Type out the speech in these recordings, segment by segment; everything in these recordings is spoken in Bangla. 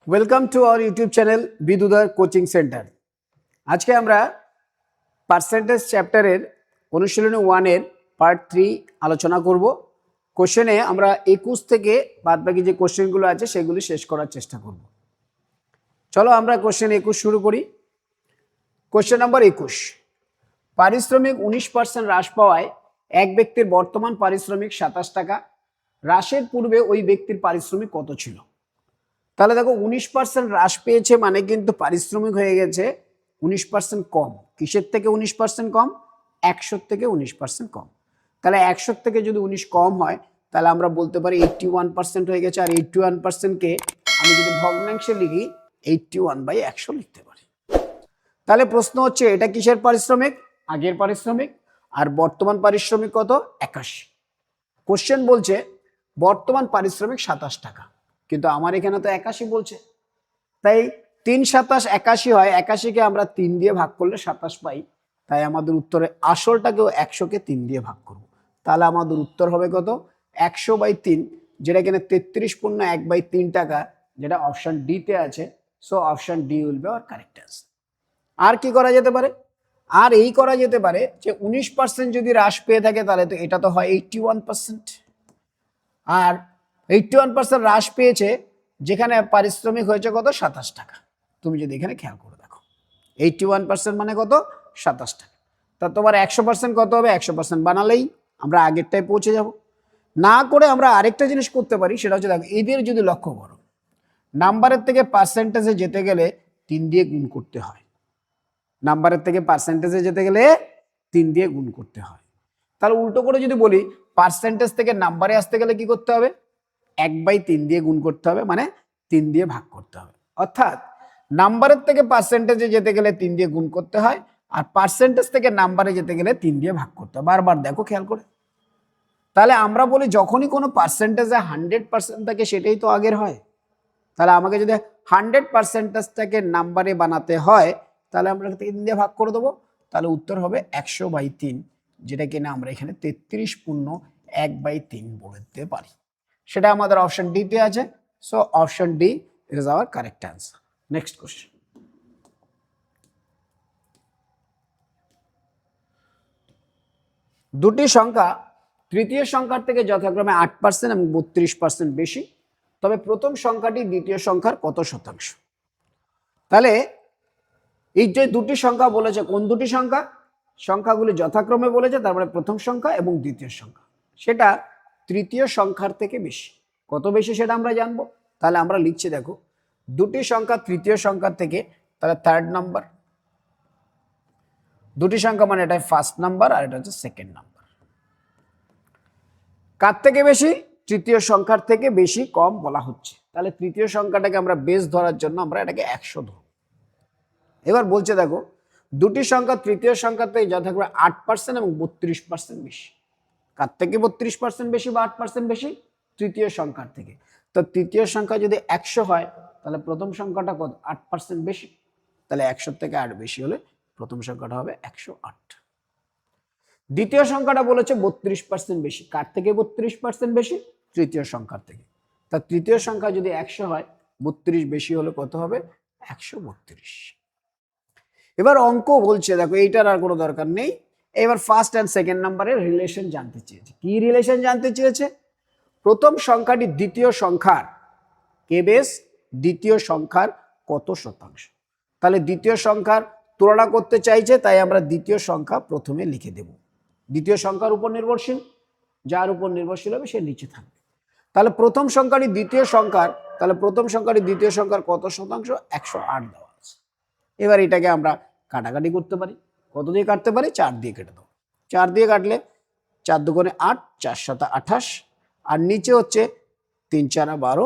Welcome to our YouTube channel বিদুদার কোচিং সেন্টার। আজকে আমরা পার্সেন্টেজ চ্যাপ্টারের অনুশীলনী 1 এর পার্ট 3 আলোচনা করব। কোশ্চেনে আমরা 21 থেকে বাদবাকি যে কোশ্চেনগুলো আছে সেগুলি শেষ করার চেষ্টা করব। চলো আমরা কোশ্চেন 21 শুরু করি। কোশ্চেন নাম্বার 21, পারিশ্রমিক 19% হ্রাস পাওয়ায় এক ব্যক্তির বর্তমান পারিশ্রমিক 27 টাকা, হ্রাসের পূর্বে ওই ব্যক্তির পারিশ্রমিক কত ছিল? তাহলে দেখো 19% হ্রাস পেয়েছে মানে কিন্তু পারিশ্রমিক হয়ে গেছে 19% কম। কিসের থেকে 19% কম? 100 থেকে 19% কম। তাহলে 100 থেকে যদি 19 কম হয় তাহলে আমরা বলতে পারি 81% হয়ে গেছে। আর 81%কে আমি যদি ভগ্নাংশে লিখি 81/100 লিখতে পারি। তাহলে প্রশ্ন হচ্ছে এটা কিসের পারিশ্রমিক? আগের পারিশ্রমিক। আর বর্তমান পারিশ্রমিক কত? 81। কোশ্চেন বলছে বর্তমান পারিশ্রমিক 27 টাকা, কিন্তু আমার এখানে তো 81 বলছে, তাই 3 27 81 হয়। 81কে আমরা 3 দিয়ে ভাগ করলে 27 পাই। তাই আমাদের উত্তরে আসলটাকেও 100কে 3 দিয়ে ভাগ করব। তাহলে আমাদের উত্তর হবে কত? 100/3, যেটা এখানে 33.1/3 টাকা, যেটা অপশন ডি তে আছে। So option D will be our correct answer. আর কি করা যেতে পারে? আর এই করা যেতে পারে যে 19% যদি হ্রাস পেয়ে থাকে তাহলে তো এটা তো হয় 81%। আর 81% হ্রাস পেয়েছে যেখানে পারিশ্রমিক হয়েছে কত? 27 টাকা। তুমি যদি এখানে খেয়াল করে দেখো 81% মানে কত? 27 টাকা। তা তোমার 100% কত হবে? 100% বানালেই আমরা আগেরটায় পৌঁছে যাব। না করে আমরা আরেকটা জিনিস করতে পারি, সেটা হচ্ছে দেখো এদের যদি লক্ষ্য করো, নাম্বারের থেকে পার্সেন্টেজে যেতে গেলে 3 দিয়ে গুণ করতে হয়। নাম্বারের থেকে পার্সেন্টেজে যেতে গেলে 3 দিয়ে গুণ করতে হয়। তাহলে উল্টো করে যদি বলি, পার্সেন্টেজ থেকে নাম্বারে আসতে গেলে কি করতে হবে? 1/3 দিয়ে গুণ করতে হবে, মানে 3 দিয়ে ভাগ করতে হবে। অর্থাৎ নাম্বারের থেকে পার্সেন্টেজে যেতে গেলে 3 দিয়ে গুণ করতে হয়, আর পার্সেন্টেজ থেকে নাম্বারে যেতে গেলে 3 দিয়ে ভাগ করতে হয়। বারবার দেখো খেয়াল করে। তাহলে আমরা বলি যখনই কোনো পার্সেন্টেজে 100% থাকে সেটাই তো আগের হয়। তাহলে আমাকে যদি 100%টাকে নাম্বারে বানাতে হয় তাহলে আমরা 3 দিয়ে ভাগ করে দেবো। তাহলে উত্তর হবে 100/3, যেটা কিনা আমরা এখানে 33.1/3 বলতে পারি। সেটা আমাদের অপশন ডি তে আছে। So option D is our correct answer. Next question, দুটি সংখ্যা তৃতীয় সংখ্যার থেকে যথাক্রমে 8% এবং 32% বেশি, তবে প্রথম সংখ্যাটি দ্বিতীয় সংখ্যার কত শতাংশ? তাহলে এই যে দুটি সংখ্যা বলেছে, কোন দুটি সংখ্যা? সংখ্যাগুলি যথাক্রমে বলেছে, তারপরে প্রথম সংখ্যা এবং দ্বিতীয় সংখ্যা, সেটা তৃতীয় সংখ্যার থেকে বেশি। কত বেশি সেটা আমরা জানবো। তাহলে আমরা লিখছি দেখো, দুটি সংখ্যা তৃতীয় সংখ্যার থেকে, তাহলে থার্ড নাম্বার। দুটি সংখ্যা মানে এটা ফার্স্ট নাম্বার আর এটা হচ্ছে সেকেন্ড নাম্বার। কার থেকে বেশি? তৃতীয় সংখ্যার থেকে বেশি কম বলা হচ্ছে। তাহলে তৃতীয় সংখ্যাটাকে আমরা বেস ধরার জন্য আমরা এটাকে 100 ধরব। এবার বলছে দেখো, দুটি সংখ্যা তৃতীয় সংখ্যার থেকে যথাক্রমে 8% এবং 32% বেশি। কার থেকে 32% বেশি বা 8% বেশি? তৃতীয় সংখ্যার থেকে। তো তৃতীয় সংখ্যা যদি 100 হয় তাহলে প্রথম সংখ্যাটা কত? 8% বেশি। তাহলে 100 থেকে 8 বেশি হলে প্রথম সংখ্যাটা হবে 108। দ্বিতীয় সংখ্যাটা বলেছে 32% বেশি। কার থেকে 32% বেশি? তৃতীয় সংখ্যার থেকে। তা তৃতীয় সংখ্যা যদি 100 হয়, 32 বেশি হলে কত হবে? 132। এবার অঙ্ক বলছে দেখো, এইটার আর কোনো দরকার নেই। এবার ফার্স্ট অ্যান্ড সেকেন্ড নাম্বারের রিলেশন জানতে চেয়েছে। কি রিলেশন জানতে চেয়েছে? প্রথম সংখ্যাটি দ্বিতীয় সংখ্যার কে বেস, দ্বিতীয় সংখ্যার কত শতাংশ। তাহলে দ্বিতীয় সংখ্যার তুলনা করতে চাইছে, তাই আমরা দ্বিতীয় সংখ্যা প্রথমে লিখে দেব। দ্বিতীয় সংখ্যার উপর নির্ভরশীল, যার উপর নির্ভরশীল হবে সে নিচে থাকবে। তাহলে প্রথম সংখ্যাটি দ্বিতীয় সংখ্যার, তাহলে প্রথম সংখ্যাটি দ্বিতীয় সংখ্যার কত শতাংশ? 108 দেওয়া আছে। এবার এটাকে আমরা কাটাকাটি করতে পারি। কত দিয়ে কাটতে পারি? 4 দিয়ে কেটে দাও। 4 দিয়ে কাটলে 4 দুগুণে 8, 4 7 28, আর নিচে হচ্ছে 3 4 12,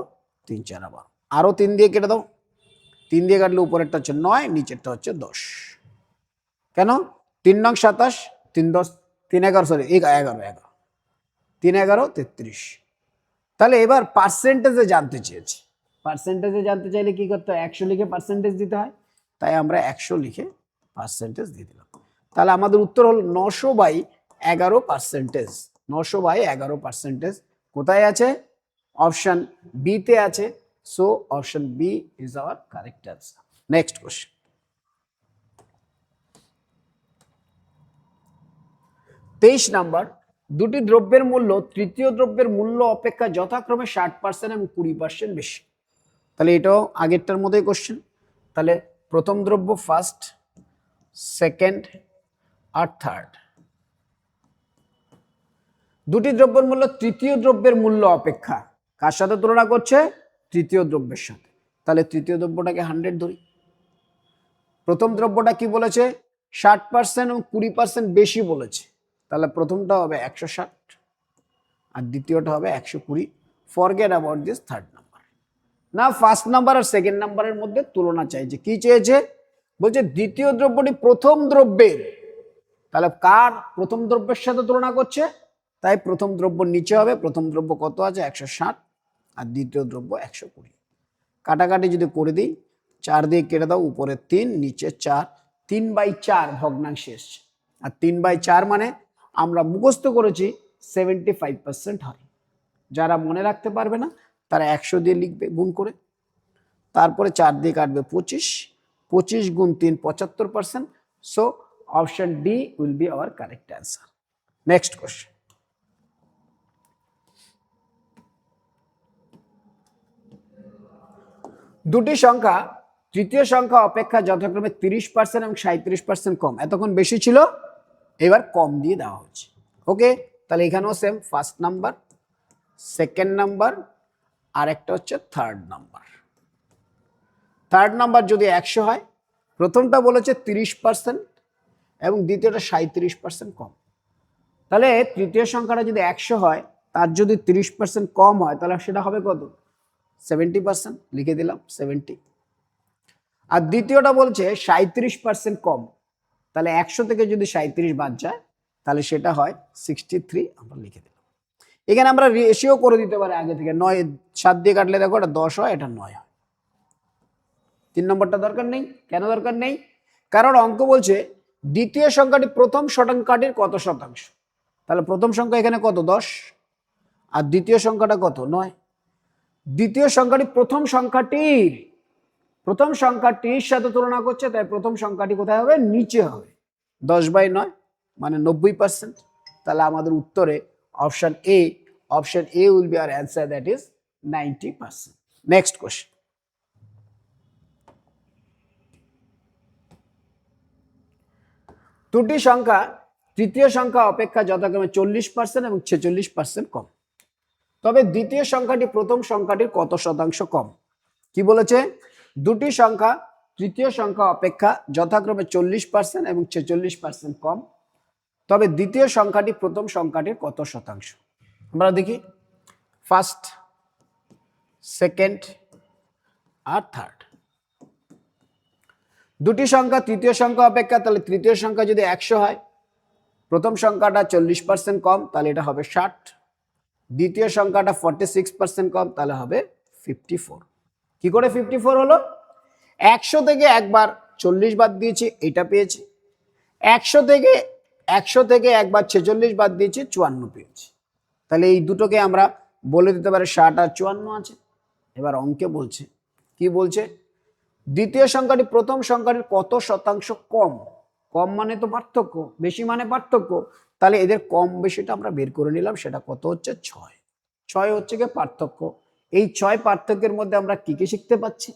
3 4 12, আরো 3 দিয়ে কেটে দাও। 3 দিয়ে কাটলে উপরেরটা হচ্ছে 9, নিচেরটা হচ্ছে 10। কেন? 3 9 27, 3 10 3 11, সরি 11 11, 3 11 33। তাহলে এবার পার্সেন্টেজে জানতে চেয়েছি। পার্সেন্টেজে জানতে চাইলে কি করতে হয়? 100 লিখে পার্সেন্টেজ দিতে হয়। তাই আমরা 100 লিখে পার্সেন্টেজ দিয়ে দিলাম। তাহলে আমাদের উত্তর হল 900/11%। 900/11%। কোথায় আছে? অপশন বি তে আছে। So option B is our correct answer. Next question, 23 number, দুটি দ্রব্যের মূল্য তৃতীয় দ্রব্যের মূল্য অপেক্ষা যথাক্রমে 60% এবং 20% বেশি। তাহলে এটাও আগেরটার মতোই কোশ্চেন। তাহলে প্রথম দ্রব্য ফার্স্ট, সেকেন্ড আর থার্ড, দুটি দ্রব্যের মূল্য তৃতীয় দ্রব্যের মূল্য অপেক্ষা কার সাথে তুলনা করছে? তৃতীয় দ্রব্যের সাথে। তাহলে তৃতীয় দ্রব্যটাকে 100 ধরি। প্রথম দ্রব্যটা কি বলেছে? 60% এবং 20% বেশি বলেছে। তাহলে প্রথমটা হবে 160 আর দ্বিতীয়টা হবে 120। Forget about this third number. না, ফার্স্ট নাম্বার আর সেকেন্ড নাম্বারের মধ্যে তুলনা চাইছে। কি চেয়েছে? বলছে দ্বিতীয় দ্রব্যটি প্রথম দ্রব্যের, তাহলে কার প্রথম দ্রব্যের সাথে তুলনা করছে? তাই প্রথম দ্রব্য নিচে হবে। প্রথম দ্রব্য কত আছে? 160 আর দ্বিতীয় দ্রব্য 120। কাটাকাটি যদি করে দিই, 4 দিয়ে কেটে দাও, উপরে 3 নিচে 4, 3/4 ভগ্নাংশে এসছে। আর 3/4 মানে আমরা মুখস্থ করেছি 75% হয়। যারা মনে রাখতে পারবে না তারা 100 দিয়ে লিখবে গুণ করে, তারপরে 4 দিয়ে কাটবে 25, 25 গুণ 3 75%। So option D will be our correct answer. Next question, দুটি সংখ্যা তৃতীয় সংখ্যা অপেক্ষা যথাক্রমে 30% এবং 37% কম। এতক্ষণ বেশি ছিল, এবার কম দিয়ে দেওয়া হচ্ছে। ওকে, তাহলে এখানেও same, first number, second number আর একটা হচ্ছে থার্ড নাম্বার। থার্ড নাম্বার যদি 100 হয়, প্রথমটা বলেছে 30% এবং দ্বিতীয়টা 37% কম। তাহলে তৃতীয় সংখ্যাটা যদি 100 হয়, তার যদি 30% কম হয়, তাহলে সেটা হবে কত? 70%। লিখে দিলাম 70। আর দ্বিতীয়টা বলছে 37% কম, তাহলে 100 থেকে যদি 37 বাদ যায় তাহলে সেটা হয় 63। আমরা লিখে দিলাম। এখানে আমরা রেশিও করে দিতে পারি আগে থেকে। 9 7 দিয়ে কাটলে দেখো এটা 10 হয়, এটা 9 হয়। 3 নম্বরটা দরকার নেই। কেন দরকার নেই? কারণ অঙ্ক বলছে দ্বিতীয় সংখ্যাটি প্রথম সংখ্যাটির কত শতাংশ। তাহলে প্রথম সংখ্যা এখানে কত? 10 আর দ্বিতীয় সংখ্যাটা কত? 9। দ্বিতীয় সংখ্যাটি প্রথম সংখ্যাটির সাথে তুলনা করছে, তাই প্রথম সংখ্যাটি কোথায় হবে? নিচে হবে। 10/9 মানে 90%। তাহলে আমাদের উত্তরে option A will be hour answer, that is 90%। Next question, দুটি সংখ্যা তৃতীয় সংখ্যা অপেক্ষা যথাক্রমে 40% এবং 46% কম, তবে দ্বিতীয় সংখ্যাটি প্রথম সংখ্যাটির কত শতাংশ কম? কি বলেছে? দুটি সংখ্যা তৃতীয় সংখ্যা অপেক্ষা যথাক্রমে 40% এবং 46% কম, তবে দ্বিতীয় সংখ্যাটি প্রথম সংখ্যাটির কত শতাংশ? আমরা দেখি ফার্স্ট, সেকেন্ড আর থার্ড। দুটি সংখ্যা তৃতীয় সংখ্যা অপেক্ষা, তাহলে তৃতীয় সংখ্যা যদি 100 হয়, প্রথম সংখ্যাটা 40% কম, তাহলে এটা হবে 60। দ্বিতীয় সংখ্যাটা 46% কম, তাহলে হবে 54। কি করে 54 হলো? 100 থেকে একবার 40 বাদ দিয়েছি, এটা পেয়েছি। 100 থেকে একবার 46 বাদ দিয়েছি, 54 পেয়েছি। তাহলে এই দুটোকে আমরা বলে দিতে পারি 60 আর 54 আছে। এবার অঙ্কে বলছে, কি বলছে? দ্বিতীয় সংখ্যাটি প্রথম সংখ্যাটির কত শতাংশ কম। কম মানে তো পার্থক্য, বেশি মানে পার্থক্য। তাহলে এদের কম বেশিটা আমরা বের করে নিলাম। সেটা কত হচ্ছে? 6। 6 হচ্ছে কি পার্থক্য। এই 6 পার্থক্যের মধ্যে আমরা কি কি শিখতে পাচ্ছি?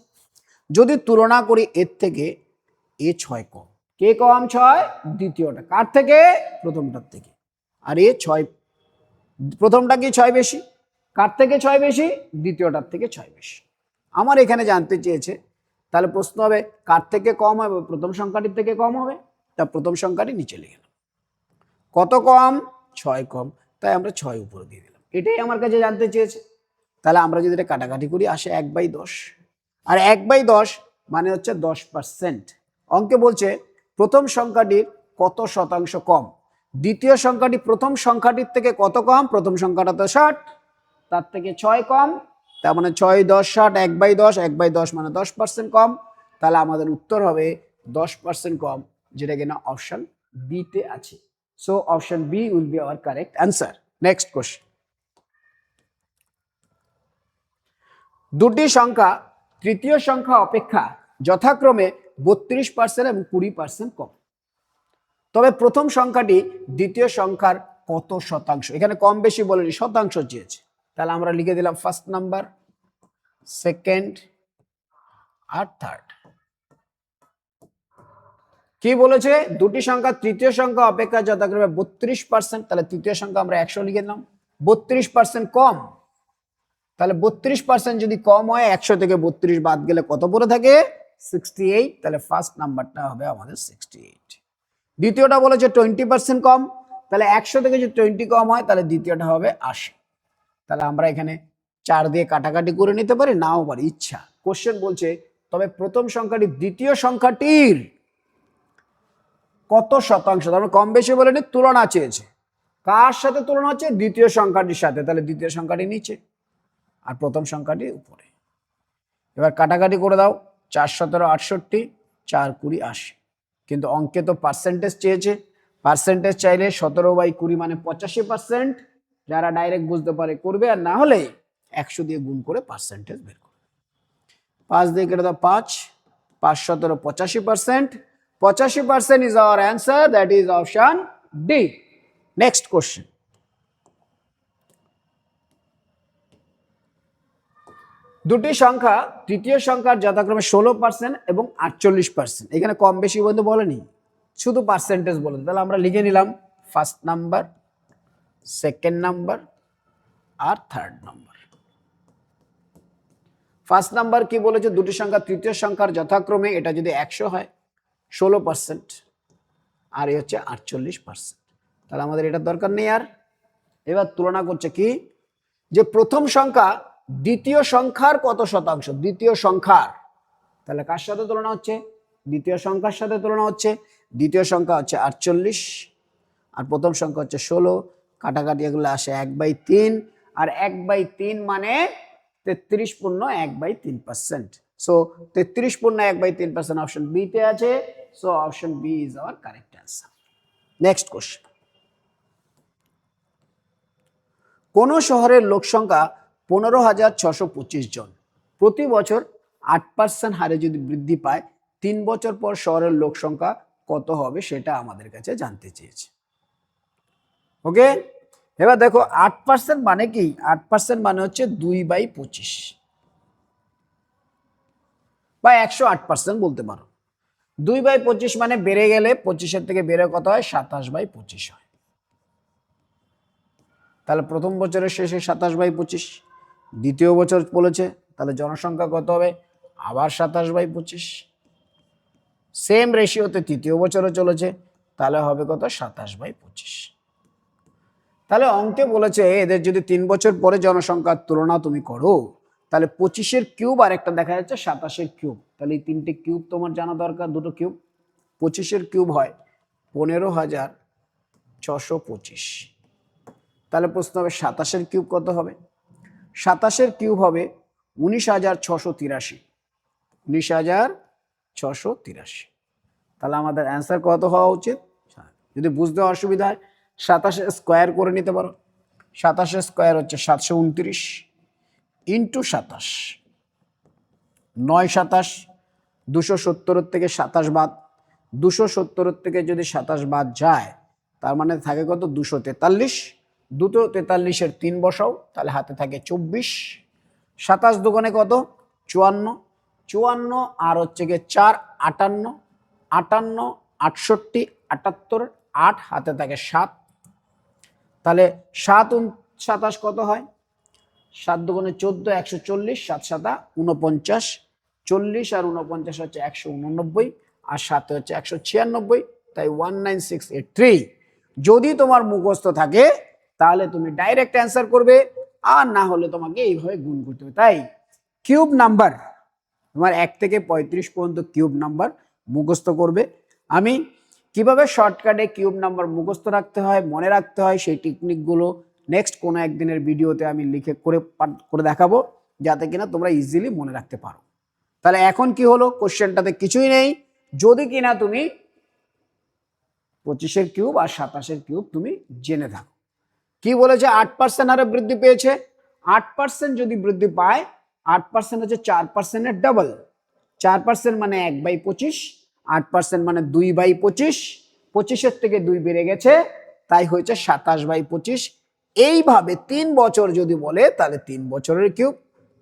যদি তুলনা করি এর থেকে, এ 6 কম। কে কম? 6। দ্বিতীয়টা কার থেকে? প্রথমটার থেকে। আর এ 6, প্রথমটা কি 6 বেশি? কার থেকে 6 বেশি? দ্বিতীয়টার থেকে 6 বেশি। আমার এখানে জানতে চেয়েছে, তাহলে প্রশ্ন হবে কার থেকে কম হবে? প্রথম সংখ্যাটির থেকে কম হবে। তা প্রথম সংখ্যাটি নিচে লিখলাম। কত কম? 6 কম, তাই আমরা 6 উপরে দিয়ে দিলাম। এটাই আমার কাছে জানতে চেয়েছে। তাহলে আমরা যদি এটা কাটাকাটি করি, আসে 1/10। আর 1/10 মানে হচ্ছে 10%। অঙ্কে বলছে প্রথম সংখ্যাটির কত শতাংশ কম। দ্বিতীয় সংখ্যাটি প্রথম সংখ্যাটির থেকে কত কম? প্রথম সংখ্যাটা তো 60, তার থেকে 6 কম। তার মানে 6, 10, 60, 1/10। 1/10 মানে 10% কম। তাহলে আমাদের উত্তর হবে 10% কম, যেটা কিনা অপশন বি তে আছে। So option B will be our correct answer. Next question, দুটি সংখ্যা তৃতীয় সংখ্যা অপেক্ষা যথাক্রমে 32% এবং 20% কম। তবে প্রথম সংখ্যাটি দ্বিতীয় সংখ্যার কত শতাংশ? এখানে কম বেশি বলেনি, শতাংশ চেয়েছে। তাহলে আমরা লিখে দিলাম ফার্স্ট নাম্বার, সেকেন্ড আর থার্ড। কি বলেছে? দুটি সংখ্যা তৃতীয় সংখ্যা অপেক্ষা যথাক্রমে 32%, তাহলে তৃতীয় সংখ্যা আমরা 100 লিখে দিলাম। 32% কম, তাহলে 32% যদি কম হয় 100 থেকে 32 বাদ গেলে কত পড়ে থাকে? 68। তাহলে ফার্স্ট নাম্বারটা হবে আমাদের 68। দ্বিতীয়টা বলেছে 20% কম, তাহলে 100 থেকে যদি 20 কম হয় তাহলে দ্বিতীয়টা হবে 80। তাহলে আমরা এখানে 4 দিয়ে কাটাকাটি করে নিতে পারি, নাও পারি, ইচ্ছা। কোশ্চেন বলছে তবে প্রথম সংখ্যাটি দ্বিতীয় সংখ্যাটির কত শতাংশ? তার মানে কম বেশি বলেনি, তুলনা চেয়েছে। কার সাথে তুলনা হচ্ছে? দ্বিতীয় সংখ্যাটির সাথে, তাহলে দ্বিতীয় সংখ্যাটি নিচে আর প্রথম সংখ্যাটি উপরে। এবার কাটাকাটি করে দাও, 4 17 68, 4 20 80। কিন্তু অঙ্কে তো পার্সেন্টেজ চেয়েছে, পার্সেন্টেজ চাইলে 17/20 মানে 85%। যারা ডাইরেক্ট বুঝতে পারে করবে, আর না হলে 100 দিয়ে গুণ করে পার্সেন্টেজ বের করবে। 5 দিয়ে কেটে দাও, 5 5 17 85%। 85% is our answer, that is option D. Next question. দুটি সংখ্যা তৃতীয় সংখ্যার যথাক্রমে 16% এবং 48%। এখানে কম বেশি বলতে বলেনি, শুধু পার্সেন্টেজ বলেছে। তাহলে আমরা লিখে নিলাম ফার্স্ট নাম্বার, সেকেন্ড নাম্বার আর থার্ড নাম্বার। ফার্স্ট নাম্বার কি বলেছে? দুটি সংখ্যা তৃতীয় সংখ্যার যথাক্রমে, এটা যদি 100 হয় 16% আর এই হচ্ছে 48%। তাহলে আমাদের এটা দরকার নেই আর। এবার তুলনা করছে কি, যে প্রথম সংখ্যা দ্বিতীয় সংখ্যার কত শতাংশ? দ্বিতীয় সংখ্যার, তাহলে কার সাথে তুলনা হচ্ছে? দ্বিতীয় সংখ্যার সাথে তুলনা হচ্ছে। দ্বিতীয় সংখ্যা হচ্ছে 48 আর প্রথম সংখ্যা হচ্ছে 16। কাটাকাটি এগুলো আসে 1/3, আর 1/3 মানে 33 পূর্ণ 1/3%। সো 33 পূর্ণ 1/3% অপশন বি তে আছে। So option B is our correct answer. Next question. কোন শহরের লোক সংখ্যা 15,625 জন, প্রতি বছর 8% হারে যদি বৃদ্ধি পায়, 3 বছর পর শহরের লোক সংখ্যা কত হবে সেটা আমাদের কাছে জানতে চেয়েছে। ওকে, এবার দেখো 8% মানে কি? 8% মানে হচ্ছে 2/25 বা 108% বলতে পারো। 2/25 মানে বেড়ে গেলে 25-এর থেকে বেড়ে কত হয়? 27/25 হয়। তাহলে প্রথম বছরের শেষে 27/25, দ্বিতীয় বছর বলেছে, তাহলে জনসংখ্যা কত হবে? আবার 27/25। সেম রেশিওতে তৃতীয় বছরও চলেছে, তাহলে হবে কত? 27/25। তাহলে অঙ্কে বলেছে এদের যদি 3 বছর পরে জনসংখ্যার তুলনা তুমি করো, তাহলে 25-এর কিউব আর একটা দেখা যাচ্ছে 27-এর কিউব। তাহলে এই তিনটে কিউব তোমার জানা দরকার, দুটো কিউব। 25-এর কিউব হয় 15,625। তাহলে প্রশ্ন হবে 27-এর কিউব কত হবে? 27-এর কিউব হবে 19,683। 19,683। তাহলে আমাদের অ্যান্সার কত হওয়া উচিত? যদি বুঝতে অসুবিধা হয় 27 স্কোয়ার করে নিতে পারো। 27 স্কোয়ার হচ্ছে 729 ইন্টু 27, 9 27, 270 থেকে 27 বাদ, 270 থেকে যদি 27 বাদ যায় তার মানে থাকে কত? 243। 243-এর 3 বসাও, তাহলে হাতে থাকে 24। 27 দোকানে কত? 54। 54 আর হচ্ছে গিয়ে 4 58, 58 68 78, 8 হাতে থাকে 7। তাহলে 7 27 কত হয়? 7 দোকানে 14, 140, 7 7 49, 40 আর 49 হচ্ছে 189 আর 7 হচ্ছে 196, তাই 19683। যদি তোমার মুখস্থ থাকে তাহলে তুমি ডাইরেক্ট অ্যান্সার করবে, আর না হলে তোমাকে এইভাবে গুণ করতে হবে। তাই কিউব নাম্বার তোমার 1 থেকে 35 পর্যন্ত কিউব নাম্বার মুখস্থ করবে। আমি কিভাবে শর্টকাটে কিউব নাম্বার মুখস্থ রাখতে হয়, মনে রাখতে হয়, সেই টেকনিকগুলো নেক্সট কোনো একদিনের ভিডিওতে আমি লিখে করে দেখাবো, যাতে কিনা তোমরা ইজিলি মনে রাখতে পারো। তাহলে এখন কি হলো? কোশ্চেনটাতে কিছুই নেই, যদি কিনা তুমি 25-এর কিউব আর 27-এর কিউব তুমি জেনে থাকো। কি বলেছে? 8% হারে বৃদ্ধি পেয়েছে। 8% যদি বৃদ্ধি পায় 8% হচ্ছে 4%-এর ডাবল। 4% মানে 1/25, 8% মানে 2/25, 25-এর থেকে 2 বেড়ে গেছে, তাই হয়েছে 27/25। এইভাবে 3 বছর যদি বলে তাহলে 3 বছরের কিউব,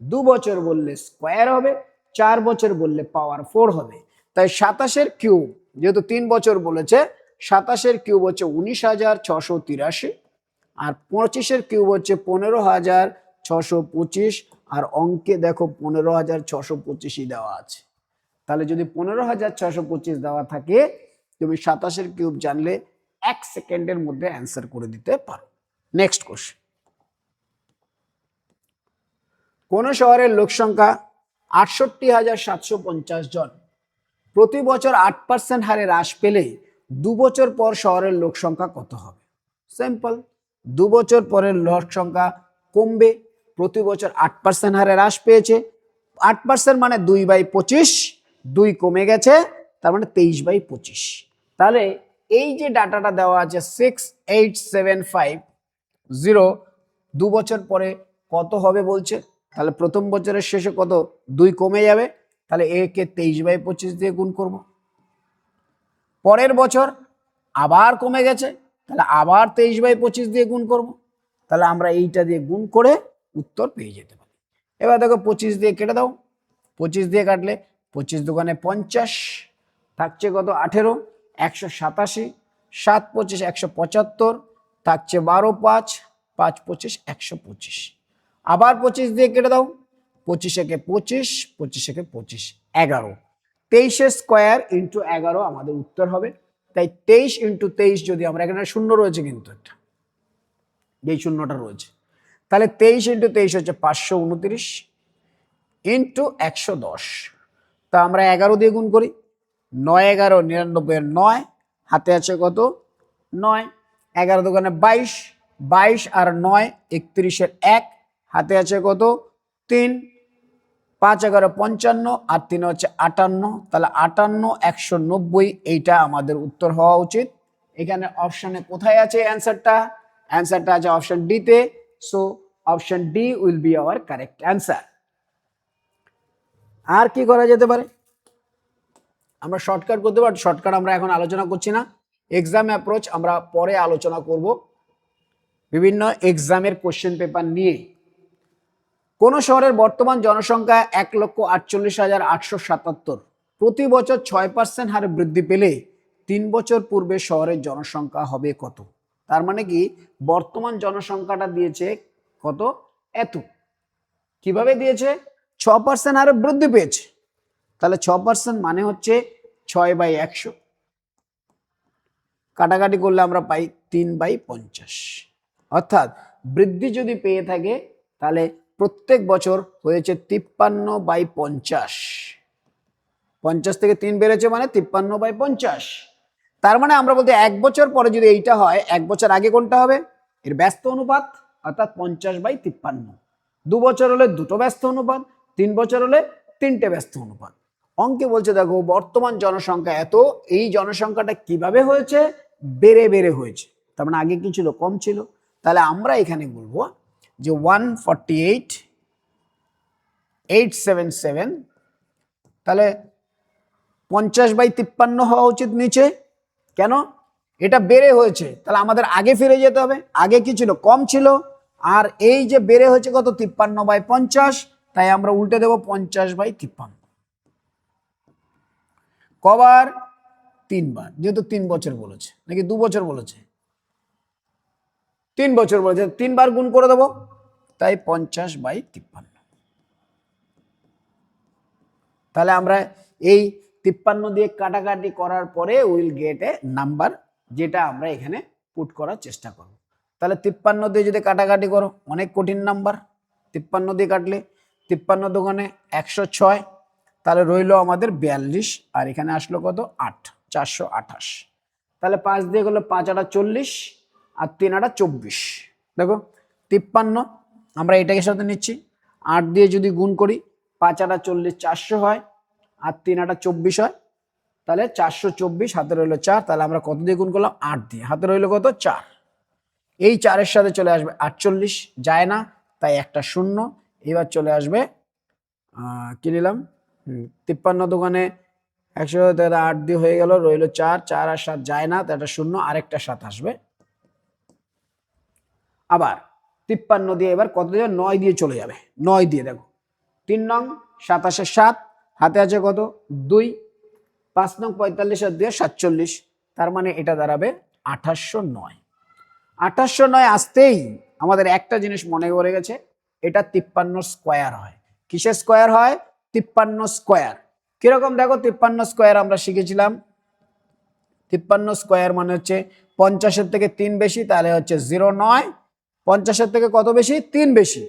2 বছর বললে স্কোয়ার হবে, 4 বছর বললে পাওয়ার 4 হবে। তাই 27-এর কিউব যেহেতু 3 বছর বলেছে, 27-এর কিউব হচ্ছে 19,683, আর 25-এর কিউব হচ্ছে 15,625, আর অঙ্কে দেখো 15,625ই দেওয়া আছে। তাহলে যদি 15,625 দেওয়া থাকে, তুমি 27-এর কিউব জানলে 1 সেকেন্ডের মধ্যে অ্যান্সার করে দিতে পারো। নেক্সট কোশ্চেন, কোন শহরের লোক সংখ্যা 68,750 জন, প্রতি বছর 8% হারে হ্রাস পেলে 2 বছর পর শহরের লোক সংখ্যা কত হবে? সিম্পল, 2 বছর পরের লোক সংখ্যা কমবে, প্রতি বছর 8% হারে হ্রাস পেয়েছে, 8% মানে 2/25, 2 কমে গেছে, তার মানে 23/25। তাহলে এই যে ডাটাটা দেওয়া আছে 68,750, 2 বছর পরে কত হবে বলছে, তাহলে প্রথম বছরের শেষে কত, 2 কমে যাবে, তাহলে একে 23/25 দিয়ে গুণ করব। পরের বছর আবার কমে গেছে, তাহলে আবার 23/25 দিয়ে গুণ করব। তাহলে আমরা এইটা দিয়ে গুণ করে উত্তর পেয়ে যেতে পারি। এবার দেখো 25 দিয়ে কেটে দাও, 25 দিয়ে কাটলে 25 দুগুণে 50, থাকছে কত 18, 187, 7 25 175, থাকছে 12 5, 5 25 125। আবার 25 দিয়ে কেটে দাও, 25 একে 25, 25 একে 25, 11, 23 স্কোয়ার ইন্টু 11 আমাদের উত্তর হবে। তাই 23 ইন্টু 23, যদি আমরা এখানে শূন্য রয়েছে কিন্তু একটা, এই শূন্যটা রয়েছে, তাহলে 23 ইন্টু 23 হচ্ছে 529 ইন্টু 110। তা আমরা 11 দিয়ে গুণ করি, 9 11 99 9, হাতে আছে কত 9, 11 দুগুণে 22, 22 আর 9 31-এর 1, হাতে আছে কত 3, 5 11 55 আর 3 হচ্ছে 58, তাহলে 58 190, এইটা আমাদের উত্তর হওয়া উচিত। এখানে অপশনে কোথায় আছে অ্যান্সারটা? অ্যান্সারটা আছে অপশন ডি তে, so option D will be our correct answer. আর কি করা যেতে পারে? আমরা শর্টকাট করতে পারি, শর্টকাট আমরা এখন আলোচনা করছি না, এক্সাম অ্যাপ্রোচ আমরা পরে আলোচনা করব বিভিন্ন এক্সামের কোশ্চেন পেপার নিয়ে। কোন শহরের বর্তমান জনসংখ্যা 1,48,877, প্রতি বছর 6% হারে বৃদ্ধি পেলে 3 বছর পূর্বে শহরের জনসংখ্যা হবে কত? তার মানে কি বর্তমান জনসংখ্যাটা দিয়েছে কত, এত। কিভাবে দিয়েছে? 6% হারে বৃদ্ধি পেয়েছে, তাহলে 6% মানে হচ্ছে 6/100, কাটাকাটি করলে আমরা পাই 3/50। অর্থাৎ বৃদ্ধি যদি পেয়ে থাকে তাহলে প্রত্যেক বছর হয়েছে 53/50, 50 থেকে 3 বেড়েছে মানে 53/50। তার মানে আমরা বলতে 1 বছর পরে যদি এইটা হয়, 1 বছর আগে কোনটা হবে? এর ব্যস্ত অনুপাত, অর্থাৎ 50/53। 2 বছর হলে দুটো ব্যস্ত অনুপাত, 3 বছর হলে 3টে ব্যস্ত অনুপাত। অঙ্কে বলছে দেখো বর্তমান জনসংখ্যা এত, এই জনসংখ্যাটা কিভাবে হয়েছে? বেড়ে বেড়ে হয়েছে, তার মানে আগে কি ছিল? কম ছিল। তাহলে আমরা এখানে বলবো যে 148,877, তাহলে 50/53 হওয়া উচিত নিচে। কেন? এটা বেড়ে হয়েছে, তাহলে আমাদের আগে ফিরে যেতে হবে। আগে কি ছিল? কম ছিল। আর এই যে বেড়ে হয়েছে কত? 53/50, তাই আমরা উল্টে দেবো 50/53। কবার? 3 বার, যেহেতু 3 বছর বলেছে, নাকি 2 বছর বলেছে? 3 বছর বলেছে, 3 বার গুণ করে দেবো, তাই 50/53। তাহলে আমরা এই 53 দিয়ে কাটাকাটি করার পরে উইল গেট এ নাম্বার, যেটা আমরা এখানে পুট করার চেষ্টা করব। তাহলে 53 দিয়ে যদি কাটাকাটি করো, অনেক কঠিন নাম্বার, 53 দিয়ে কাটলে 53 দুগুণে 106, তাহলে রইল আমাদের 42, আর এখানে আসলো কত? 8, 428। তাহলে 5 দিয়ে গেলো 5 8 40, আর 3 8 24। দেখো 53 আমরা এটাকে সাথে নিচ্ছি, 8 দিয়ে যদি গুণ করি 5 8 40 400 হয়, আর 3 8 24 হয়, তাহলে 424, হাতে রইলো 4, তাহলে আমরা কত দিয়ে গুণ করলাম? 8 দিয়ে, হাতে রইলো কত? 4। এই 4-এর সাথে চলে আসবে 48, যায় না, তাই একটা শূন্য। এবার চলে আসবে কি নিলাম 53 দোকানে 100 8 দিয়ে হয়ে গেল, রইল 4, 4 আর 7 যায় না, তো এটা 0, আরেকটা 7 আসবে। আবার 53 দিয়ে এবার কত দিয়ে 9 দিয়ে চলে যাবে, 9 দিয়ে দেখো 3 নং 27 7, হাতে আছে কত 2, 5 নং 45 আর 2 47, তার মানে এটা দাঁড়াবে 2809। 2809 আসতেই আমাদের একটা জিনিস মনে পড়ে গেছে, এটা 53 স্কোয়ার হয়। কিসের স্কোয়ার হয়? 53 স্কোয়ার। কিরকম দেখো 53 স্কোয়ার আমরা শিখেছিলাম, 53 স্কোয়ার মানে হচ্ছে 50-এর থেকে 3 বেশি, তাহলে হচ্ছে 09। 50-এর থেকে কত বেশি? 3 বেশি।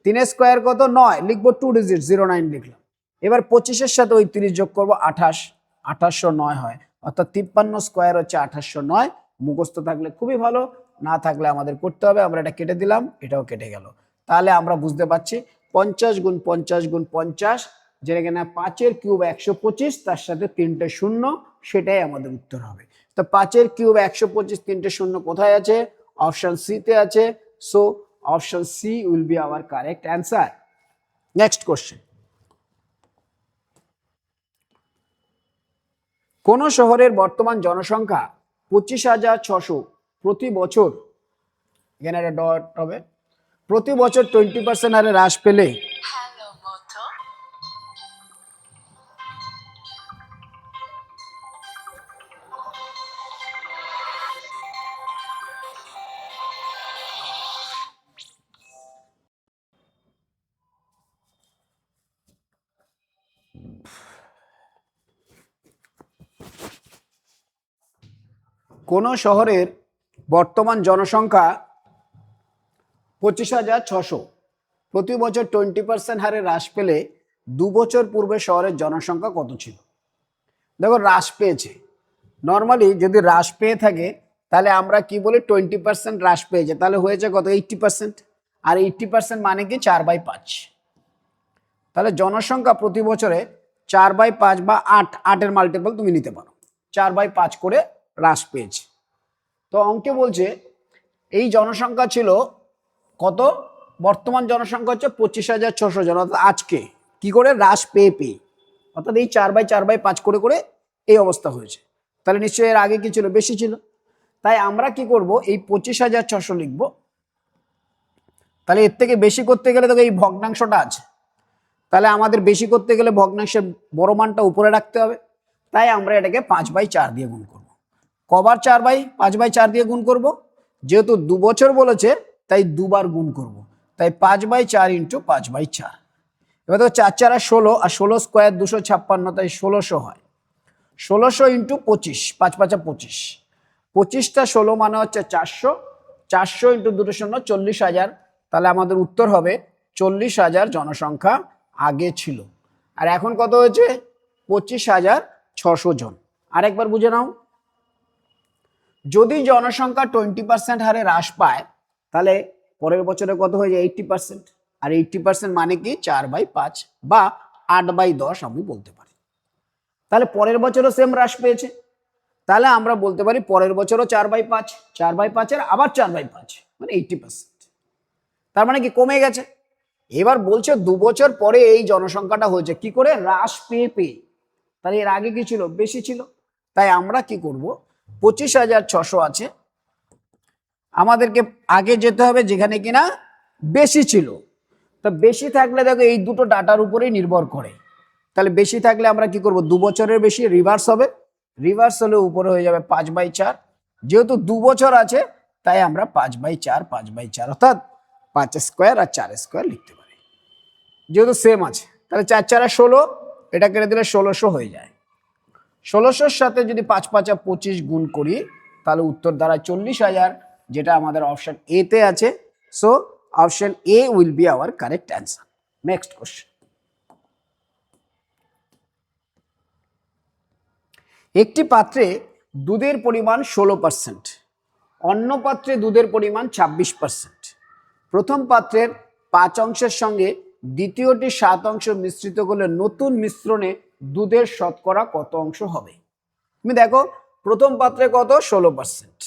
3 স্কোয়ার কত? 9, লিখবো 2 ডিজিট 09 লিখলাম। এবার 25-এর সাথে ওই 30 যোগ করবো 28, 2809 হয়। অর্থাৎ 53 স্কোয়ার হচ্ছে 2809। মুখস্থ থাকলে খুবই ভালো, না থাকলে আমাদের করতে হবে। আমরা এটা কেটে দিলাম, এটাও কেটে গেল। তাহলে আমরা বুঝতে পারছি 50 গুণ 50 গুণ 50, যেটা কিনা 5-এর কিউব 125, তার সাথে 3টে শূন্য, সেটাই আমাদের উত্তর হবে। তো 5-এর কিউব 125, 3টে শূন্য কোথায় আছে? অপশন সি তে আছে। So option C will be our correct answer. Next question, কোন শহরের বর্তমান জনসংখ্যা 25,600 প্রতি বছর, এখানে একটা ডট হবে, প্রতি বছর 20% হারে হ্রাস পেলে কোন শহরের বর্তমান জনসংখ্যা 25,600 প্রতি বছর 20% হারে হ্রাস পেলে 2 বছর পূর্বে শহরের জনসংখ্যা কত ছিল? দেখো হ্রাস পেয়েছে, নর্মালি যদি হ্রাস পেয়ে থাকে তাহলে আমরা কি বলি 20% হ্রাস পেয়েছে, তাহলে হয়েছে কত 80%। আর 80% মানে কি 4/5। তাহলে জনসংখ্যা প্রতি বছরে 4/5 বা 8-8-এর মাল্টিপল তুমি নিতে পারো, 4/5 করে হ্রাস পেয়েছে। তো অঙ্কে বলছে এই জনসংখ্যা ছিল কত, বর্তমান জনসংখ্যা হচ্ছে 25,600 জন, অর্থাৎ আজকে কি করে হ্রাস পেয়ে পেয়ে, অর্থাৎ এই 4/4/5 করে করে এই অবস্থা হয়েছে। তাহলে নিশ্চয়ই এর আগে কি ছিল? বেশি ছিল। তাই আমরা কি করব, এই 25,600 লিখবো। তাহলে এর থেকে বেশি করতে গেলে তো এই ভগ্নাংশটা আছে, তাহলে আমাদের বেশি করতে গেলে ভগ্নাংশের বড় মানটা উপরে রাখতে হবে। তাই আমরা এটাকে 5/4 দিয়ে গুণ করব। কবার 5/4 দিয়ে গুণ করব? যেহেতু 2 বছর বলেছে তাই দুবার গুণ করব। তাই 5/4 ইন্টু 5/4। এবার তো 4 4 16, আর 16 স্কোয়ার 256, তাই 1600 হয়। 1600 ইন্টু 25, 5 5 25, 25টা 16 মানে হচ্ছে 400, 400 ইন্টু 2 শূন্য 40,000। তাহলে আমাদের উত্তর হবে 40,000 জনসংখ্যা আগে ছিল, আর এখন কত হয়েছে? 25,600 জন। আরেকবার বুঝে নাও, যদি জনসংখ্যা 20% হারে হ্রাস পায় তাহলে পরের বছরে কত হয়ে যায়? 80%। আর 80% মানে কি 4/5 বা 8/10 আমি বলতে পারি। তাহলে পরের বছরও সেম হ্রাস পেয়েছে, তাহলে আমরা বলতে পারি পরের বছরও 4/5, 4/5-এর আবার 4/5 মানে 80%। তার মানে কি কমে গেছে। এবার বলছে 2 বছর পরে এই জনসংখ্যাটা হয়েছে কি করে? হ্রাস পেয়ে পেয়ে। তাহলে এর আগে কি ছিল? বেশি ছিল। তাই আমরা কি করব, 25,600 আছে, আমাদেরকে আগে যেতে হবে যেখানে কিনা বেশি ছিল। তা বেশি থাকলে দেখো এই দুটো ডাটার উপরেই নির্ভর করে। তাহলে বেশি থাকলে আমরা কি করব, 2 বছরের বেশি রিভার্স হবে, রিভার্স হলে উপরে হয়ে যাবে 5/4। যেহেতু 2 বছর আছে তাই আমরা 5/4 5/4 অর্থাৎ 5 স্কোয়ার আর 4 স্কোয়ার লিখতে পারি, যেহেতু সেম আছে। তাহলে 4 4 16, এটা কেটে দিলে 1600 হয়ে যায়। 1600-র সাথে যদি 5 5 25 গুণ করি তাহলে উত্তর দাঁড়ায় 40,000, যেটা আমাদের অপশন এ তে আছে। So option A will be our correct answer. Next question, একটি পাত্রে দুধের পরিমাণ 16%, অন্য পাত্রে দুধের পরিমাণ 26%। প্রথম পাত্রের 5 অংশের সঙ্গে দ্বিতীয়টি 7 অংশ মিশ্রিত করলে নতুন মিশ্রণে দুধের শতকরা কত অংশ হবে? তুমি দেখো প্রথম পাত্রে কত? 16%,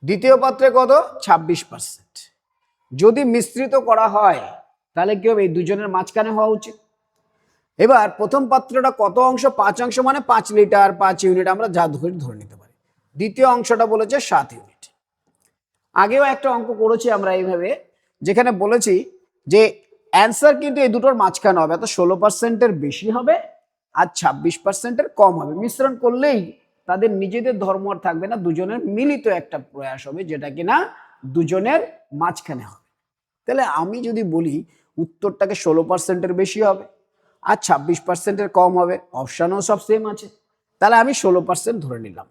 দ্বিতীয় পাত্রে কত? 26%। যদি মিশ্রিত করা হয় তাহলে কি হবে, এই দুজনের মাঝখানে হওয়া উচিত। এবার প্রথম পাত্রটা কত অংশ, 5 অংশ, মানে 5 লিটার 5 ইউনিট আমরা যা ধরে নিতে পারি। দ্বিতীয় অংশটা বলেছে 7 ইউনিট। আগেও একটা অঙ্ক করেছি আমরা এইভাবে, যেখানে বলেছি যে অ্যান্সার কিন্তু এই দুটোর মাঝখানে হবে, অর্থাৎ 16%-এর বেশি হবে আর 26%-এর কম হবে। মিশ্রণ করলেই তাদের নিজেদের ধর্ম আর থাকবে না, দুজনের মিলিত একটা প্রয়াস হবে, যেটা কিনা দুজনের মাঝখানে হবে। তাহলে আমি যদি বলি উত্তরটাকে 16%-এর বেশি হবে আর 26%-এর কম হবে, অপশানও সব সেম আছে, তাহলে আমি 16% ধরে নিলাম।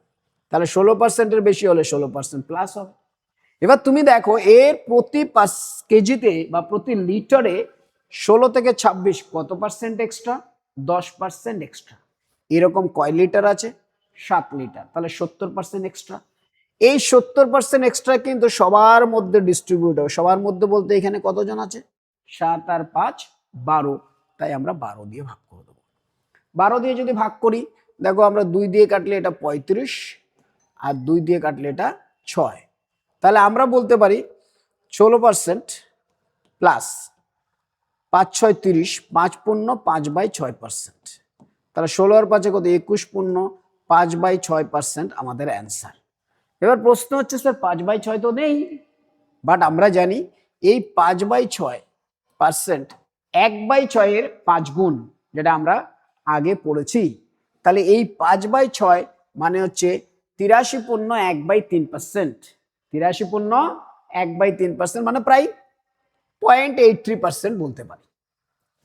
তাহলে 16%-এর বেশি হলে 16% প্লাস হবে। এবার তুমি দেখো এর প্রতি 5 কেজিতে বা প্রতি লিটারে 16 থেকে 26 কত পার্সেন্ট এক্সট্রা, 10% এক্সট্রা। এরকম কয় লিটার আছে, 7 লিটার, তাহলে 70% এক্সট্রা। এই 70% এক্সট্রা কিন্তু সবার মধ্যে ডিস্ট্রিবিউট হবে। সবার মধ্যে বলতে এখানে কতজন আছে, 7 আর 5 12, তাই আমরা 12 দিয়ে ভাগ করে দেবো। 12 দিয়ে যদি ভাগ করি, দেখো আমরা 2 দিয়ে কাটলে এটা 35 আর 2 দিয়ে কাটলে এটা 6, তাহলে আমরা বলতে পারি 16% প্লাস 5 6 30, 5 পূর্ণ 5/6%, তাহলে 16 আর 5 কত, 21 পূর্ণ 5/6% আমাদের অ্যান্সার। এবার প্রশ্ন হচ্ছে স্যার 5/6 তো নেই, বাট আমরা জানি এই 5/6% 1/6-এর 5 গুণ, যেটা আমরা আগে পড়েছি। তাহলে এই 5/6 মানে হচ্ছে 83 পূর্ণ 1/3%, 83 পূর্ণ 1/3% মানে প্রায় 0.83% বলতে পারি।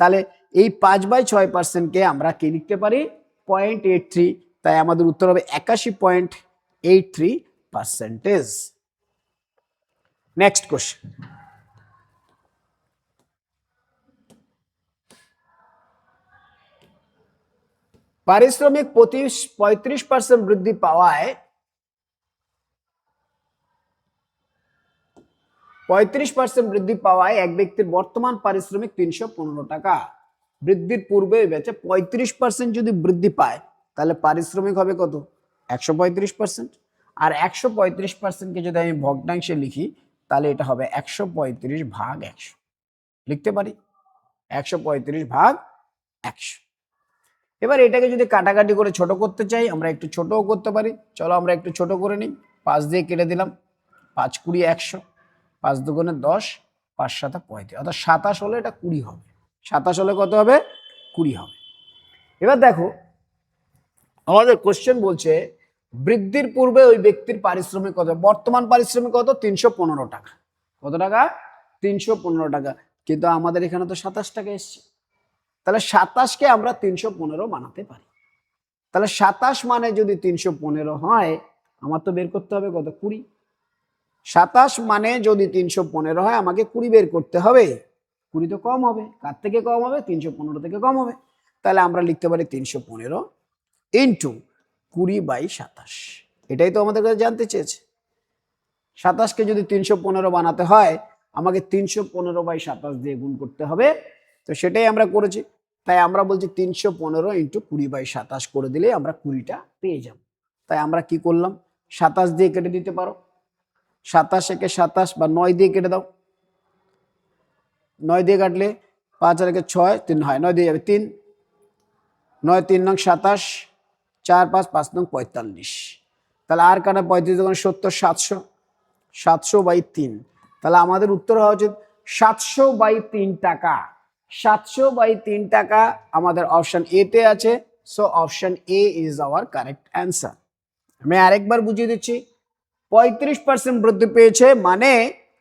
তাহলে এই 5/6%-কে আমরা কি লিখতে পারি, 0.83, তাই আমাদের উত্তর হবে 81.83%। নেক্সট কোশ্চেন, পারিশ্রমিক 35% বৃদ্ধি পাওয়ায় 35% বৃদ্ধি পাওয়ায় এক ব্যক্তির বর্তমান পারিশ্রমিক 315 টাকা। বৃদ্ধির পূর্বে বেচে 35% যদি বৃদ্ধি পায় তাহলে পারিশ্রমিক হবে কত, 135%। আর 135%-কে যদি আমি ভগ্নাংশে লিখি তাহলে এটা হবে 135/100, লিখতে পারি 135/100। এবার এটাকে যদি কাটাকাটি করে ছোট করতে চাই, আমরা একটু ছোটও করতে পারি। চলো আমরা একটু ছোট করে নিই, 5 দিয়ে কেটে দিলাম, 5 20 100, 5 দুগুণে 10, 5 7 35, অর্থাৎ 27 হলে এটা 20 হবে। 27 হলে কত হবে, 20 হবে। এবার দেখো আমাদের কোশ্চেন বলছে বৃদ্ধির পূর্বে ওই ব্যক্তির পারিশ্রমিক কত, বর্তমান পারিশ্রমিক কত, 315 টাকা। কত টাকা, 315 টাকা, কিন্তু আমাদের এখানে তো 27 টাকা এসছে, তাহলে 27-কে আমরা 315 বানাতে পারি। তাহলে 27 মানে যদি 315 হয়, আমার তো বের করতে হবে কত, 20। 27 মানে যদি 315 হয়, আমাকে 20 বের করতে হবে। 20 তো কম হবে, কার থেকে কম হবে, 315 থেকে কম হবে। তাহলে আমরা লিখতে পারি 315 ইন্টু 20/27। এটাই তো আমাদের কাছে জানতে চেয়েছে। 27-কে যদি 315 বানাতে হয়, আমাকে 315/27 দিয়ে গুণ করতে হবে, তো সেটাই আমরা করেছি। তাই আমরা বলছি 315 ইন্টু 20/27 করে দিলে আমরা 20টা পেয়ে যাব। তাই আমরা কি করলাম, 27 দিয়ে কেটে দিতে পারো, 27 একে 27 বা 9 দিয়ে কেটে দাও, 9 দিয়ে কাটলে 5 আর 6, 3 হয়, 9 দিয়ে যাবে 3, 9 3 নং 27, 4 5 5 নং 45, তাহলে আর কাটা 35 দোকানে 70, 700, 700/3, তাহলে আমাদের উত্তর হওয়া উচিত 700/3 টাকা। 700/3 টাকা আমাদের অপশন এ তে আছে, so option A is our correct answer. আমি আরেকবার বুঝিয়ে দিচ্ছি, 35% বৃদ্ধি পেয়েছে মানে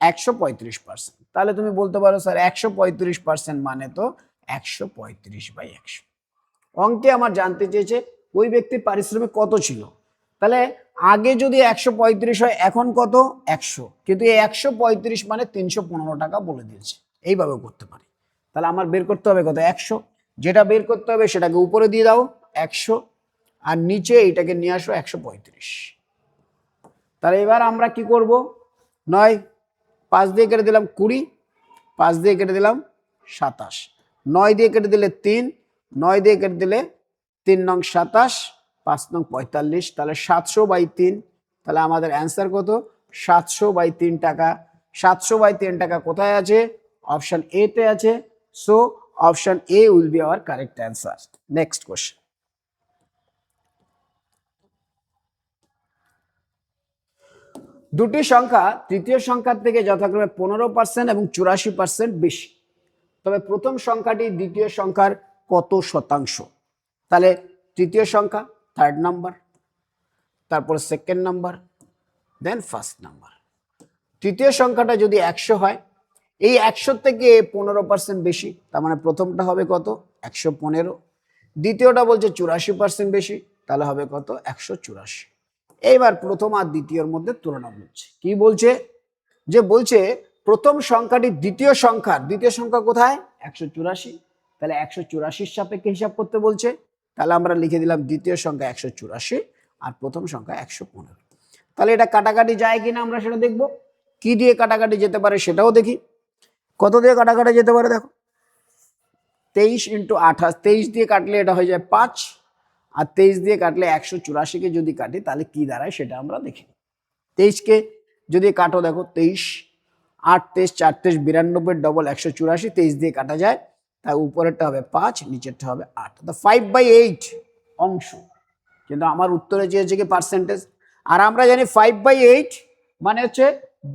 135%। তাহলে তুমি বলতে পারো স্যার 135% মানে তো 135/100। অঙ্কে আমার জানতে চেয়েছে ওই ব্যক্তির পারিশ্রমিক কত ছিল, তাহলে আগে যদি 135 হয়, এখন কত, 100, কিন্তু এই 135 মানে 315 টাকা বলে দিয়েছে, এইভাবে করতে পারি। তাহলে আমার বের করতে হবে কত, 100। যেটা বের করতে হবে সেটাকে উপরে দিয়ে দাও 100, আর নিচে এইটাকে নিয়ে আসো 135। তাহলে এবার আমরা কি করব, 9 5 দিয়ে কেটে দিলাম 20, 5 দিয়ে কেটে দিলাম 27, 9 দিয়ে কেটে দিলে 3, 9 দিয়ে কেটে দিলে 3 নং 27, 5 নং 45, তাহলে 700/3। তাহলে আমাদের অ্যান্সার কত, 700/3 টাকা। 700/3 টাকা কোথায় আছে, অপশন এ তে আছে, so option A will be our correct answer. Next question, দুটি সংখ্যা তৃতীয় সংখ্যার থেকে যথাক্রমে 15% এবং 84% বেশি, তবে প্রথম সংখ্যাটি দ্বিতীয় সংখ্যার কত শতাংশ? তাহলে তৃতীয় সংখ্যা থার্ড নাম্বার, তারপর সেকেন্ড নাম্বার, দেন ফার্স্ট নাম্বার। তৃতীয় সংখ্যাটা যদি 100 হয়, এই 100 থেকে 15% বেশি, তার মানে প্রথমটা হবে কত? 115। দ্বিতীয়টা বলছে 84% বেশি, তাহলে হবে কত? 184। এইবার প্রথম আর দ্বিতীয়র মধ্যে তুলনা বলছে। কি বলছে? যে বলছে প্রথম সংখ্যাটি দ্বিতীয় সংখ্যা কোথায়? 184। তাহলে 184 সাপেক্ষে হিসাব করতে বলছে। তাহলে আমরা লিখে দিলাম দ্বিতীয় সংখ্যা 184 আর প্রথম সংখ্যা 115। তাহলে এটা কাটাকাটি যায় কিনা আমরা সেটা দেখব। কি দিয়ে কাটাকাটি যেতে পারে সেটাও দেখি। কত দিয়ে কাটাকাটি যেতে পারে দেখো, 23 × 28, 23 দিয়ে কাটলে এটা হয়ে যায় 5, আর 23 দিয়ে কাটলে 184কে যদি কাটি তাহলে কি দাঁড়ায় সেটা আমরা দেখি। 23কে যদি কাটো দেখো, 23 8 23 4 23 92 ডবল 184, 23 দিয়ে কাটা যায়, তাই উপরেরটা হবে 5, নিচেরটা হবে 8, তো 5/8 অংশ। কিন্তু আমার উত্তরে চেয়েছে কি পার্সেন্টেজ, আর আমরা জানি 5/8 মানে হচ্ছে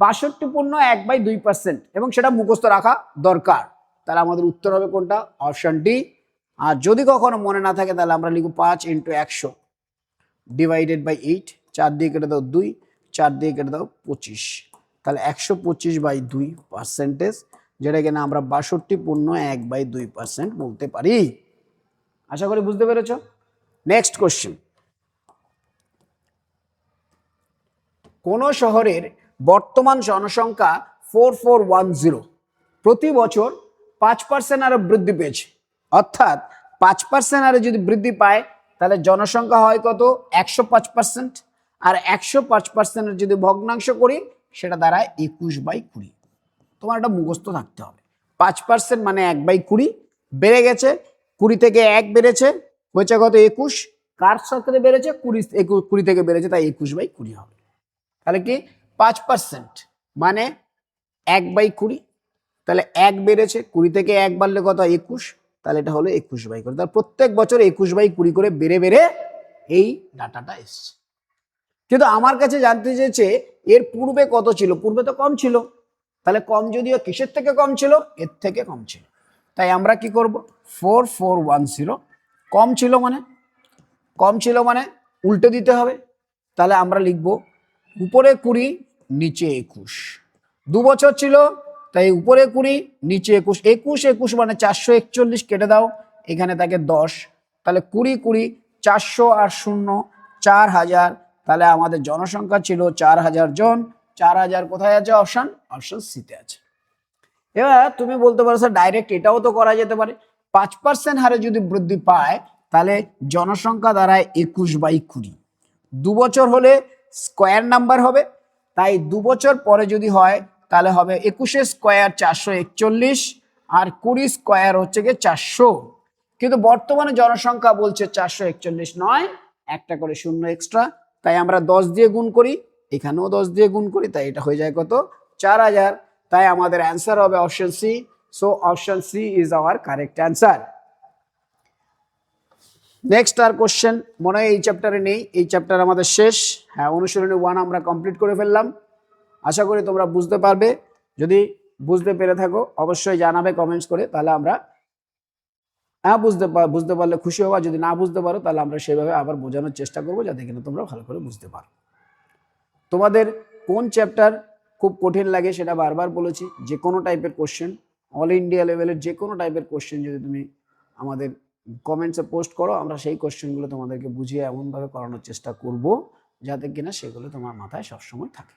62.1/2%, এবং সেটা মুখস্থ রাখা দরকার। তাহলে আমাদের উত্তর হবে কোনটা? Option D. আর যদি কখনো মনে না থাকে তাহলে আমরা লিখব 5 × 100 ডিভাইডেড বাই 8, 4 দিয়ে কেটে দাও 2, 4 দিয়ে কেটে দাও 25, তাহলে 125/2%, যেটা কিনা আমরা 62.1/2% বলতে পারি। আশা করি বুঝতে পেরেছ। নেক্সট কোশ্চেন, কোন শহরের বর্তমান জনসংখ্যা 4410 প্রতি বছর 5% আরো বৃদ্ধি পেয়েছে, অর্থাৎ 5% আরো যদি বৃদ্ধি পায় তাহলে জনসংখ্যা হয় কত? 105%, আর 105%-এর যদি ভগ্নাংশ করি সেটা দাঁড়ায় 21/20। তোমার এটা মুখস্থ থাকতে হবে। 5% মানে 1/20 বেড়ে গেছে, 20 থেকে 1 বেড়েছে, হয়েছে কত? 21। কার সাথে বেড়েছে? 20 থেকে বেড়েছে, তাই 21/20 হবে। তাহলে কি 5% মানে 1/20, তাহলে 1 বেড়েছে, 20 থেকে 1 বাড়লে কত? 21, তাহলে এটা হলো 21/20। তাহলে প্রত্যেক বছর 21/20 করে বেড়ে বেড়ে এই ডাটাটা এসছে। কিন্তু আমার কাছে জানতে চেয়েছে এর পূর্বে কত ছিল। পূর্বে তো কম ছিল, তাহলে কম যদিও কিসের থেকে কম ছিল? এর থেকে কম ছিল। তাই আমরা কি করব? 4410 কম ছিল মানে উল্টে দিতে হবে। তাহলে আমরা লিখব উপরে 20 নিচে 21। 2 বছর ছিল, তাই উপরে 20 নিচে 21। 21 মানে 441 কেটে দাও, এখানে থাকে 10, তাহলে 20 20 400 আর 0 4000, তাহলে আমাদের জনসংখ্যা ছিল 4000 জন। 4000 কোথায় আছে? অপশন সিতে আছে। এবার তুমি বলতে পারো স্যার ডাইরেক্ট এটাও তো করা যেতে পারে। 5% হারে যদি বৃদ্ধি পায় তাহলে জনসংখ্যা দাঁড়ায় 21/20। 2 বছর হলে স্কোয়ার নাম্বার হবে, তাই 2 বছর পরে যদি হয় তাহলে হবে 21 স্কোয়ার 441, আর 20 স্কোয়ার হচ্ছে গিয়ে 400। কিন্তু বর্তমানে জনসংখ্যা বলছে 441 নয়, একটা করে শূন্য এক্সট্রা, তাই আমরা 10 দিয়ে গুণ করি, এখানেও 10 দিয়ে গুণ করি, তাই এটা হয়ে যায় কত? 4000। তাই আমাদের অ্যান্সার হবে option C. So option C is our correct answer. Next আর কোশ্চেন মনে হয় এই চ্যাপ্টারে নেই, এই চ্যাপ্টার আমাদের শেষ। হ্যাঁ, অনুশীলনী 1 আমরা কমপ্লিট করে ফেললাম। আশা করি তোমরা বুঝতে পারবে। যদি বুঝতে পেরে থাকো অবশ্যই জানাবে কমেন্টস করে, তাহলে আমরা বুঝতে পারলে খুশি হবো। যদি না বুঝতে পারো তাহলে আমরা সেভাবে আবার বোঝানোর চেষ্টা করবো, যাতে কিনা তোমরা ভালো করে বুঝতে পারো। তোমাদের কোন চ্যাপ্টার খুব কঠিন লাগে সেটা বারবার বলেছি। যে কোনো টাইপের কোশ্চেন, অল ইন্ডিয়া লেভেলের যে কোনো টাইপের কোশ্চেন যদি তুমি আমাদের কমেন্টসে পোস্ট করো, আমরা সেই কোশ্চেনগুলো তোমাদেরকে বুঝিয়ে এমনভাবে করানোর চেষ্টা করব যাতে কিনা সেগুলো তোমার মাথায় সবসময় থাকে।